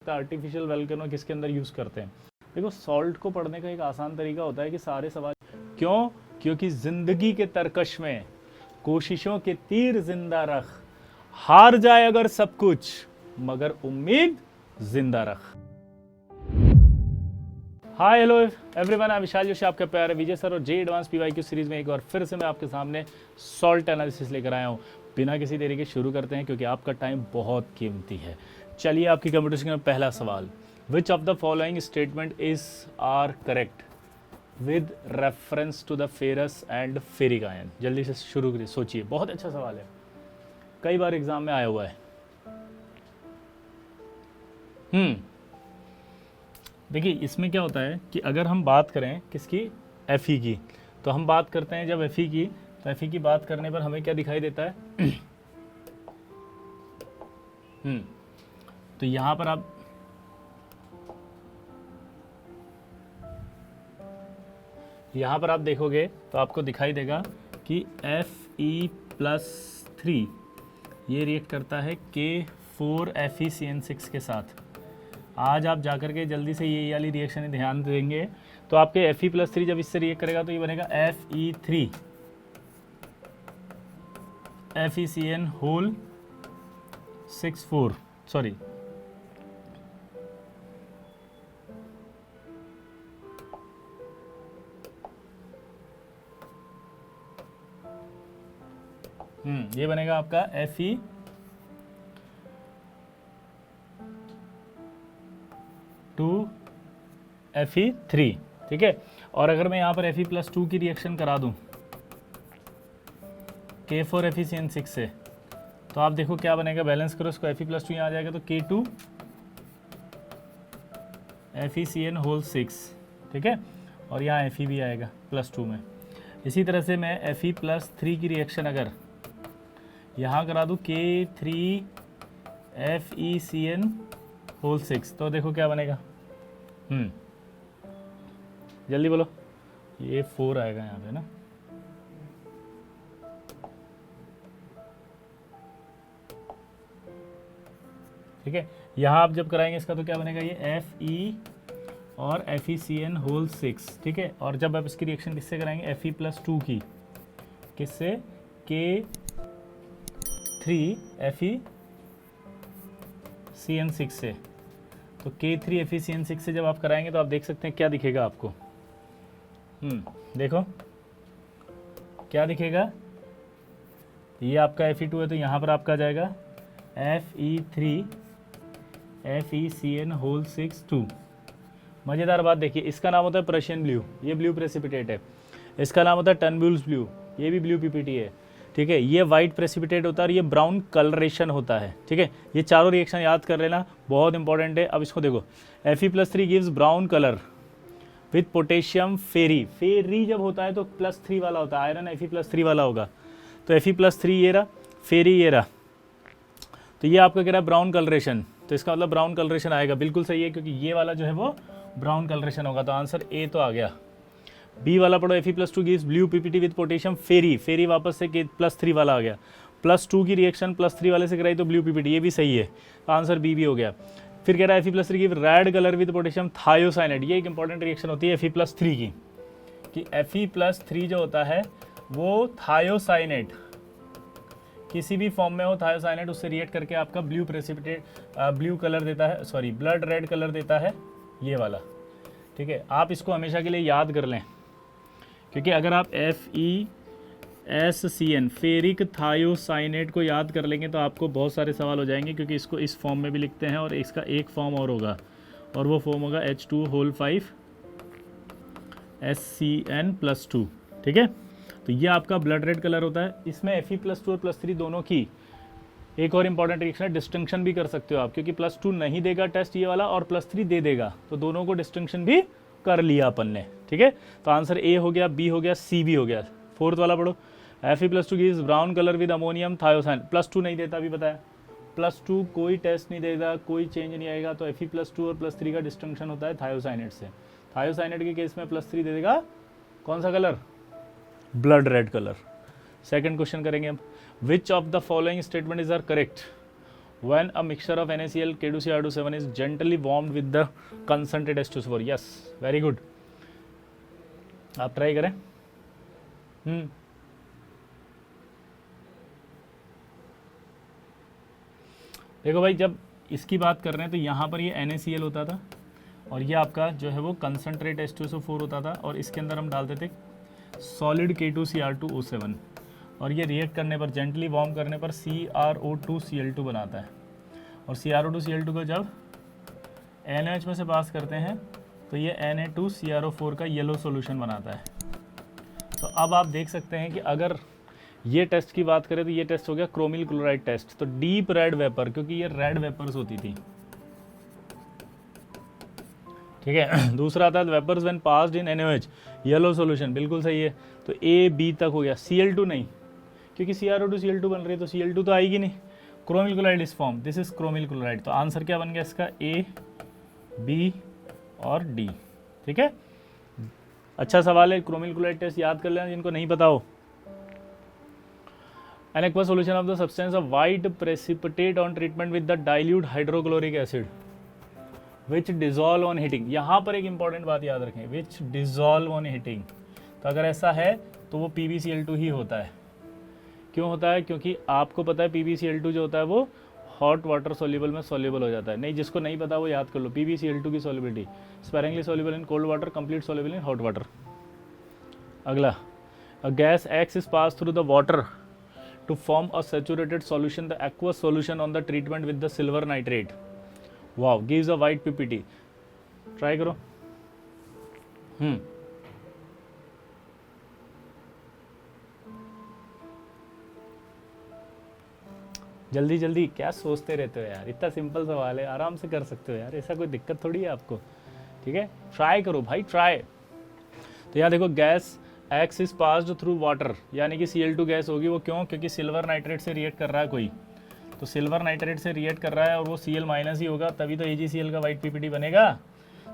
सकता है artificial volcano किसके अंदर यूज़ करते हैं। देखो सॉल्ट को पढ़ने का एक आसान तरीका होता है कि सारे सवाल क्यों, क्योंकि जिंदगी के तरकश में कोशिशों के तीर जिंदा रख, हार जाए अगर सब कुछ मगर उम्मीद जिंदा रख। हाय हेलो एवरीवन, आई विशाल जोशी, आपका प्यारे विजय सर और जे एडवांस पीवाईक्यू सीरीज में एक बार फिर से मैं आपके सामने सॉल्ट एनालिसिस लेकर आया हूँ। बिना किसी देरी के शुरू करते हैं क्योंकि आपका टाइम बहुत कीमती है। चलिए आपकी कंप्यूटर स्क्रीन में पहला सवाल, which of the following statement is are correct with reference to the ferrous and ferric ion. जल्दी से शुरू करिए, सोचिए, बहुत अच्छा सवाल है, कई बार एग्जाम में आया हुआ है। देखिए इसमें क्या होता है कि अगर हम बात करें किसकी, एफ ई की, तो हम बात करते हैं जब एफ ई की, तो एफ ई की बात करने पर हमें क्या दिखाई देता है तो यहां पर आप देखोगे तो आपको दिखाई देगा कि Fe+3 ये रिएक्ट करता है K4FeCN6 के साथ। आज आप जाकर के जल्दी से ये वाली रिएक्शन ध्यान देंगे तो आपके Fe+3 जब इससे रिएक्ट करेगा तो ये बनेगा Fe3 FeCN होल 6 सॉरी ये बनेगा आपका Fe2 Fe3, ठीक है। और अगर मैं यहाँ पर Fe+2 की रिएक्शन करा दूं K4FeCN6 से, तो आप देखो क्या बनेगा, बैलेंस करो इसको, Fe+2 यहाँ आ जाएगा तो K2FeCN होल 6, ठीक है। और यहाँ Fe भी आएगा +2 में। इसी तरह से मैं Fe+3 की रिएक्शन अगर यहाँ करा दूँ K3FeCN होल 6, तो देखो क्या बनेगा, जल्दी बोलो, ये 4 आएगा यहाँ पे ना, ठीक है। यहाँ आप जब कराएंगे इसका तो क्या बनेगा, ये Fe और FeCN होल 6, ठीक है। और जब आप इसकी रिएक्शन किससे कराएंगे, Fe+2 की, किससे, K3FeCN6 से, तो K3FeCN6 से जब आप कराएंगे तो आप देख सकते हैं क्या दिखेगा आपको, देखो क्या दिखेगा, ये आपका Fe2 है तो यहाँ पर आपका आ जाएगा Fe3FeCN होल 6 2। मज़ेदार बात देखिए, इसका नाम होता है प्रशियन ब्लू, ये ब्लू प्रेसिपिटेट है। इसका नाम होता है टर्नब्यूल्स ब्लू, ये भी ब्लू पीपीटी है, ठीक है। ये वाइट प्रेसिपिटेट होता है और ये ब्राउन कलरेशन होता है, ठीक है। ये चारों रिएक्शन याद कर लेना, बहुत इंपॉर्टेंट है। अब इसको देखो, Fe+3 gives brown colour with potassium फेरी। फेरी जब होता है तो +3 वाला होता है, आयरन Fe+3 वाला होगा, तो Fe+3 ये रहा, फेरी ये रहा, तो ये आपका कह रहा है ब्राउन कलरेशन, तो इसका मतलब ब्राउन कलरेशन आएगा, बिल्कुल सही है, क्योंकि ये वाला जो है वो ब्राउन कलरेशन होगा, तो आंसर ए तो आ गया। बी वाला पढ़ो, Fe+2 gives blue PPT with potassium फेरी, फेरी वापस से +3 वाला आ गया, +2 की रिएक्शन +3 वाले से कराई तो ब्लू पीपीटी, ये भी सही है, तो आंसर बी भी हो गया। फिर कह रहा है Fe+3 give red colour with potassium thiocyanate, ये एक इंपॉर्टेंट रिएक्शन होती है Fe+3 की, कि Fe+3 जो होता है वो थायोसाइनेट किसी भी फॉर्म में हो, थायोसाइनेट उससे रिएक्ट करके आपका ब्लू प्रेसिपिटेट ब्लू कलर देता है, सॉरी ब्लड रेड कलर देता है, ये वाला, ठीक है। आप इसको हमेशा के लिए याद कर लें, क्योंकि अगर आप FeSCN फेरिक थायोसाइनेट को याद कर लेंगे तो आपको बहुत सारे सवाल हो जाएंगे, क्योंकि इसको इस फॉर्म में भी लिखते हैं और इसका एक फॉर्म और होगा, और वो फॉर्म होगा H2 होल 5 SCN+2, ठीक है। तो ये आपका ब्लड रेड कलर होता है। इसमें Fe+2 और +3 दोनों की एक और इंपॉर्टेंट रिएक्शन है, डिस्टिंक्शन भी कर सकते हो आप, क्योंकि +2 नहीं देगा टेस्ट ये वाला और +3 दे देगा, तो दोनों को डिस्टिंक्शन भी कर लिया अपन ने, ठीक है। तो आंसर ए हो गया, बी हो गया, सी भी हो गया। फोर्थ वाला पढ़ो, Fe+2 gives brown colour with ammonium thiocyanate, +2 नहीं देता, अभी बताया, +2 कोई टेस्ट नहीं देगा, कोई चेंज नहीं आएगा, तो Fe+2 और +3 का डिस्टिंक्शन होता है थायोसाइनेट से। थायोसाइनेट के केस में +3 दे देगा कौन सा colour, blood red colour. Second question करेंगे हम, which of the following statement is are correct when a mixture of NaCl K2Cr27 is gently warmed with the concentrated H2SO4. yes, very good. आप try करें. देखो भाई, जब इसकी बात कर रहे हैं तो यहाँ पर ये NaCl होता था और ये आपका जो है वो कंसनट्रेट H2SO4 होता था और इसके अंदर हम डालते थे सॉलिड K2Cr2O7 और ये रिएक्ट करने पर, जेंटली वार्म करने पर CrO2Cl2 बनाता है और CrO2Cl2 को जब NaOH में से पास करते हैं तो ये Na2CrO4 का येलो सॉल्यूशन बनाता है. तो अब आप देख सकते हैं कि अगर ये टेस्ट की बात करें तो ये टेस्ट हो गया क्रोमिल क्लोराइड टेस्ट. तो डीप रेड वेपर, क्योंकि ये रेड वेपर्स होती थी, ठीक है. दूसरा आता है vapours when passed in NaOH, yellow solution, बिल्कुल सही है. तो A B तक हो गया. Cl2 नहीं, क्योंकि CrO2Cl2 बन रही है तो Cl2 तो आएगी नहीं. क्रोमिल क्लोराइड इस form, this is chromyl chloride. तो आंसर क्या बन गया इसका? A B और D. ठीक है, अच्छा सवाल है. क्रोमिल क्लोराइड टेस्ट याद कर लेना जिनको नहीं पता हो. An aqueous solution of the substance of white precipitate on treatment with the dilute hydrochloric acid which dissolve on heating. यहाँ पर एक इंपॉर्टेंट बात याद रखें, which dissolve on heating. तो अगर ऐसा है तो वो PbCl2 ही होता है. क्यों होता है? क्योंकि आपको पता है PbCl2 जो होता है वो हॉट वाटर सोल्यूबल में सोल्यूबल हो जाता है. नहीं, जिसको नहीं पता वो याद कर लो. PbCl2 की solubility sparingly soluble in cold water, complete soluble in hot water. अगला, a gas X is passed through the water to form a saturated solution, the aqueous solution on the treatment with the silver nitrate. Wow, gives a white PPT. Try करो. जल्दी जल्दी क्या सोचते रहते हो यार, इतना सिंपल सवाल है, आराम से कर सकते हो यार, ऐसा कोई दिक्कत थोड़ी है आपको. ठीक है, ट्राई करो भाई, ट्राई. तो यहाँ देखो, gas X is passed through water, यानी कि Cl2 गैस होगी. वो क्यों? क्योंकि सिल्वर नाइट्रेट से रिएक्ट कर रहा है कोई, तो सिल्वर नाइट्रेट से रिएक्ट कर रहा है और वो Cl माइनस ही होगा, तभी तो AgCl का वाइट PPT बनेगा.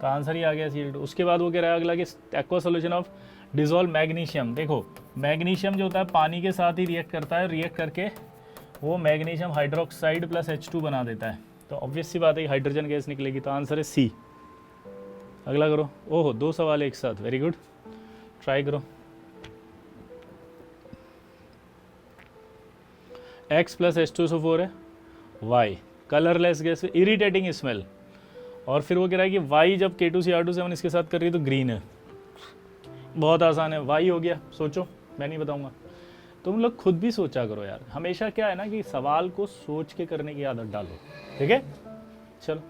तो आंसर ही आ गया Cl2. उसके बाद वो कह रहा है अगला कि aqua solution of dissolve magnesium. देखो, मैग्नीशियम जो होता है पानी के साथ ही रिएक्ट करता है, रिएक्ट करके वो मैग्नीशियम हाइड्रोक्साइड प्लस H2 बना देता है. तो ऑब्वियस सी बात है हाइड्रोजन गैस निकलेगी. तो आंसर है C. अगला करो. ओहो, 2 सवाल एक साथ, वेरी गुड. ट्राई करो. X प्लस H2SO4 है. Y colourless gas, irritating smell. और फिर वो कह रहा है कि Y जब K2Cr27 इसके साथ कर रही है तो ग्रीन है. बहुत आसान है, Y हो गया. सोचो, मैं नहीं बताऊंगा, तुम लोग खुद भी सोचा करो यार. हमेशा क्या है ना कि सवाल को सोच के करने की आदत डालो. ठीक है, चलो.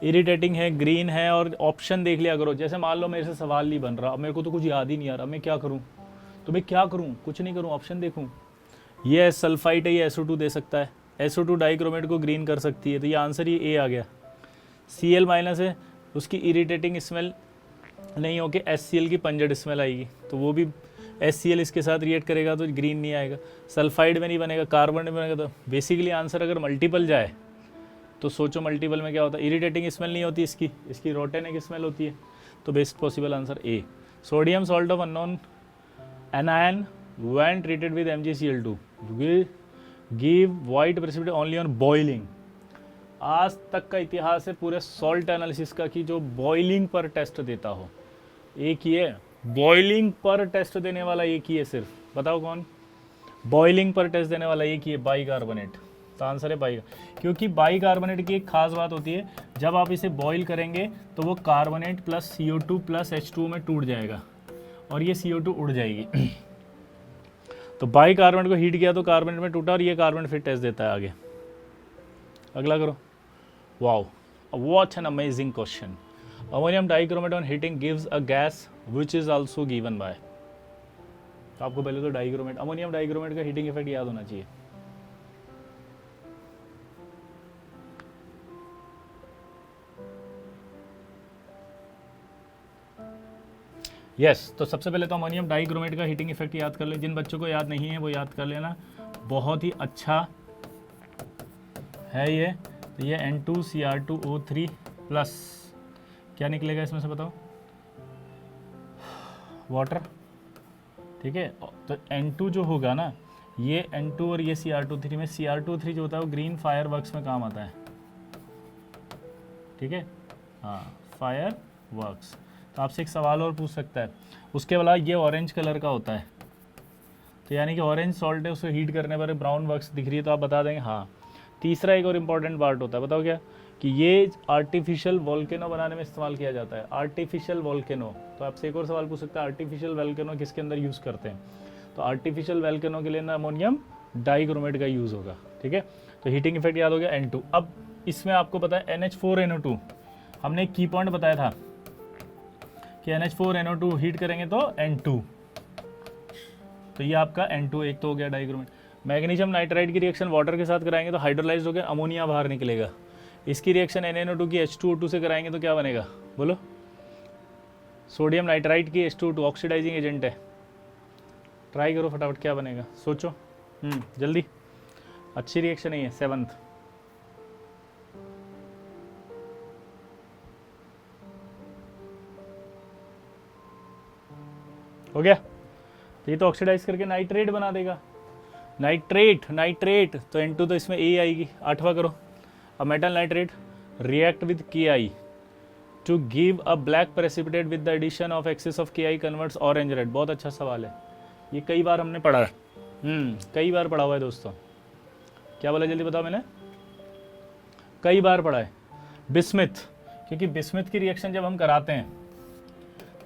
इरिटेटिंग है, ग्रीन है, और ऑप्शन देख लिया करो. जैसे मान लो मेरे से सवाल नहीं बन रहा, अब मेरे को तो कुछ याद ही नहीं आ रहा, मैं क्या करूं? तो मैं क्या करूं? कुछ नहीं करूं, ऑप्शन देखूं. ये सल्फाइट है, ये SO2 दे सकता है, SO2 डाइक्रोमेट को ग्रीन कर सकती है. तो ये आंसर ही A आ गया. Cl माइनस है, उसकी इरिटेटिंग स्मेल नहीं होके HCl की पंजड स्मेल आएगी, तो वो भी HCl इसके साथ रिएक्ट करेगा तो ग्रीन नहीं आएगा. सल्फाइड में नहीं बनेगा, कार्बन में बनेगा. तो बेसिकली आंसर अगर मल्टीपल जाए तो सोचो मल्टीपल में क्या होता है. इरिटेटिंग स्मेल नहीं होती इसकी रोटेनिक स्मेल होती है. तो best possible answer A. Sodium salt of unknown anion when treated with MgCl2 give white precipitate only on boiling. आज तक का इतिहास है पूरे सॉल्ट एनालिसिस का कि जो बॉइलिंग पर टेस्ट देता हो, एक ही है. बॉइलिंग पर टेस्ट देने वाला एक ही है सिर्फ. बताओ कौन? बॉइलिंग पर टेस्ट देने वाला एक ही है, बाइकार्बोनेट. तो आंसर है बाइकार्बोनेट. क्योंकि बाइकार्बोनेट की एक खास बात होती है, जब आप इसे बॉइल करेंगे तो वो carbonate plus CO2 plus H2 में टूट जाएगा और ये CO2 उड़ जाएगी. तो बाइकार्बोनेट को हीट किया तो कार्बोनेट में टूटा और ये कार्बोनेट फिर टेस्ट देता है आगे. अगला करो. Wow, what an amazing question. Ammonium dichromate on heating gives a gas which is also given by. तो आपको पहले तो डाइक्रोमेट, अमोनियम डाइक्रोमेट का हीटिंग इफेक्ट याद होना चाहिए. यस, तो सबसे पहले तो अमोनियम डाइक्रोमेट का हीटिंग इफेक्ट याद कर ले. जिन बच्चों को याद नहीं है वो याद कर लेना, बहुत ही अच्छा है ये. तो ये N2Cr2O3 प्लस क्या निकलेगा इसमें से बताओ? वाटर. ठीक है, तो N2 जो होगा ना, ये N2 और ये Cr2 में Cr2 जो होता है वो ग्रीन फायर वर्क्स में काम आता है, ठीक है, हाँ फायर वर्क्स। तो आपसे एक सवाल और पूछ सकता है, उसके बाद ये ऑरेंज कलर का होता है, तो यानी कि ऑरेंज सॉल्ट है, उसको हीट करने पर ब्राउन वर्क्स दिख रही है, तो आप बता देंगे हाँ। तीसरा एक और इम्पॉर्टेंट पार्ट होता है, बताओ क्या, कि ये आर्टिफिशियल वोल्केनो बनाने में इस्तेमाल किया जाता है, आर्टिफिशियल वोल्केनो। तो आपसे एक और सवाल पूछ सकता है, आर्टिफिशियल वोल्केनो किसके अंदर यूज़ करते हैं, तो आर्टिफिशियल वोल्केनो के लिए ना अमोनियम डाइक्रोमेट का यूज़ होगा, ठीक है। तो हीटिंग इफेक्ट याद हो गया N2। अब इसमें आपको पता है NH4NO2, हमने एक की पॉइंट बताया था कि NH4NO2 हीट करेंगे तो N2, तो ये आपका N2 एक तो हो गया डाइक्रोमेट। मैग्नीशियम नाइट्राइड की रिएक्शन वाटर के साथ कराएंगे तो हाइड्रोलाइज्ड होकर अमोनिया बाहर निकलेगा। इसकी रिएक्शन NaNO2 की H2O2 से कराएंगे तो क्या बनेगा, बोलो, सोडियम नाइट्राइड की H2O2 ऑक्सीडाइजिंग एजेंट है। ट्राई करो फटाफट, क्या बनेगा, सोचो जल्दी, अच्छी रिएक्शन ही है। 7th हो गया, ये तो ऑक्सीडाइज करके नाइट्रेट बना देगा, नाइट्रेट तो N2 तो इसमें A आएगी। 8वां करो, a metal nitrate react with KI to give a black precipitate with the addition of excess of KI converts orange red. बहुत अच्छा सवाल है, ये कई बार हमने पढ़ा है, कई बार पढ़ा हुआ है दोस्तों। क्या बोला जल्दी बताओ, मैंने कई बार पढ़ा है। बिस्मिथ, क्योंकि बिस्मिथ की रिएक्शन जब हम कराते हैं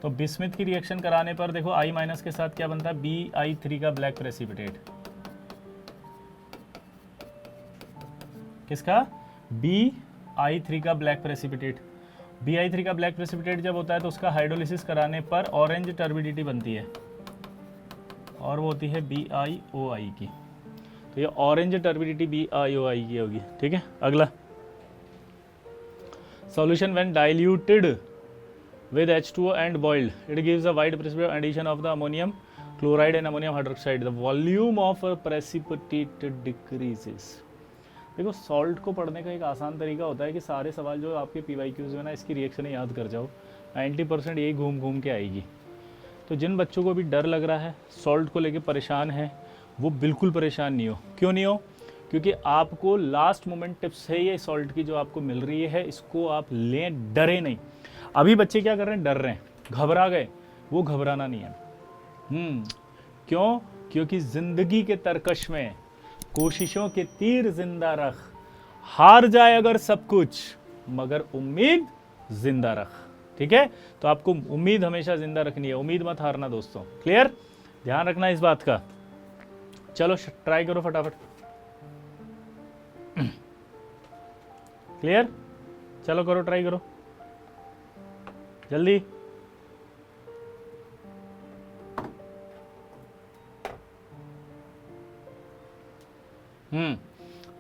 तो बिस्मिथ की रिएक्शन कराने पर देखो I माइनस के साथ क्या बनता है, Bi3 का ब्लैक प्रेसिपिटेट, किसका, Bi3 का ब्लैक प्रेसिपिटेट। Bi3 का ब्लैक प्रेसिपिटेट जब होता है तो उसका हाइड्रोलिसिस कराने पर ऑरेंज टर्बिडिटी बनती है, और वो होती है BiOI की, तो ये ऑरेंज टर्बिडिटी BiOI की होगी, ठीक है। अगला, solution when diluted with H2O and boiled, it gives a white precipitate addition of the ammonium chloride and ammonium hydroxide. The volume of a precipitate decreases. देखो सॉल्ट को पढ़ने का एक आसान तरीका होता है कि सारे सवाल जो आपके PYQs में ना इसकी रिएक्शन याद कर जाओ, 90% यही घूम घूम के आएगी। तो जिन बच्चों को भी डर लग रहा है, सॉल्ट को लेके परेशान है, वो बिल्कुल परेशान नहीं हो। क्यों नहीं हो, क्योंकि आपको लास्ट मोमेंट टिप्स है ये सॉल्ट की जो आपको मिल रही है, इसको आप लें, डरे नहीं। अभी बच्चे क्या कर रहे हैं, डर रहे हैं, घबरा गए, वो घबराना नहीं है। क्यों, क्योंकि जिंदगी के तरकश में कोशिशों के तीर जिंदा रख, हार जाए अगर सब कुछ मगर उम्मीद जिंदा रख, ठीक है। तो आपको उम्मीद हमेशा जिंदा रखनी है, उम्मीद मत हारना दोस्तों, क्लियर, ध्यान रखना इस बात का। चलो ट्राई करो फटाफट, क्लियर, चलो करो, ट्राई करो जल्दी।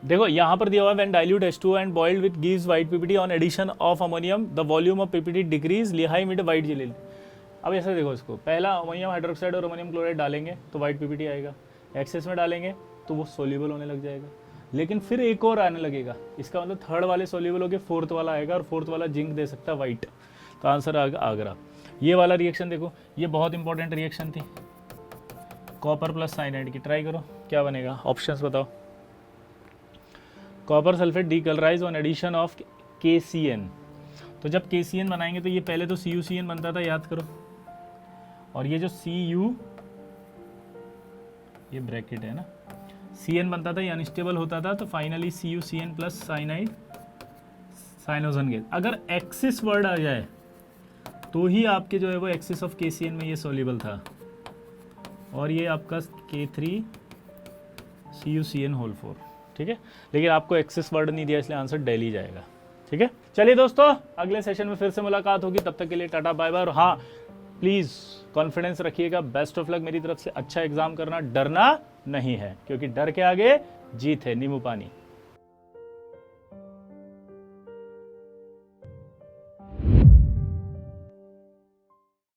देखो यहां पर दिया हुआ है when dilute H2O and boiled with gives white PPT on addition of ammonium the volume of PPT decrease लिहाई मिड व्हाइट जेली। अब ऐसे देखो इसको, पहला अमोनियम हाइड्रोक्साइड और अमोनियम क्लोराइड डालेंगे तो व्हाइट PPT आएगा, एक्सेस में डालेंगे तो वो सोल्यूबल होने लग जाएगा, लेकिन फिर एक और आने लगेगा, इसका मतलब थर्ड वाले सोल्यूबल होकर फोर्थ वाला आएगा, और फोर्थ वाला जिंक दे सकता है व्हाइट, तो आंसर आ गया आगरा। ये वाला रिएक्शन देखो, ये बहुत इंपॉर्टेंट रिएक्शन थी, कॉपर प्लस साइनाइड की। ट्राई करो क्या बनेगा, ऑप्शंस बताओ। Copper sulphate decolourise on addition of KCN। तो जब KCN बनाएंगे तो ये पहले तो CuCN बनता था, याद करो, और ये जो Cu, ये ब्रैकेट है ना, CN बनता था, ये अनस्टेबल होता था, तो finally CuCN plus cyanide Cyanogen gas. अगर एक्सिस वर्ड आ जाए तो ही आपके जो है वो एक्सिस ऑफ KCN में ये सोल्यूबल था, और ये आपका K3 CuCN होल 4, ठीक है। लेकिन आपको एक्सिस वर्ड नहीं दिया, इसलिए आंसर दिल्ली जाएगा, ठीक है। चलिए दोस्तों, अगले सेशन में फिर से मुलाकात होगी, तब तक के लिए टाटा बाय बाय। और हाँ, प्लीज़ कॉन्फिडेंस रखिएगा, बेस्ट ऑफ लक मेरी तरफ से, अच्छा एग्जाम करना, डरना नहीं है, क्योंकि डर के आगे जीत है, नींबू पानी।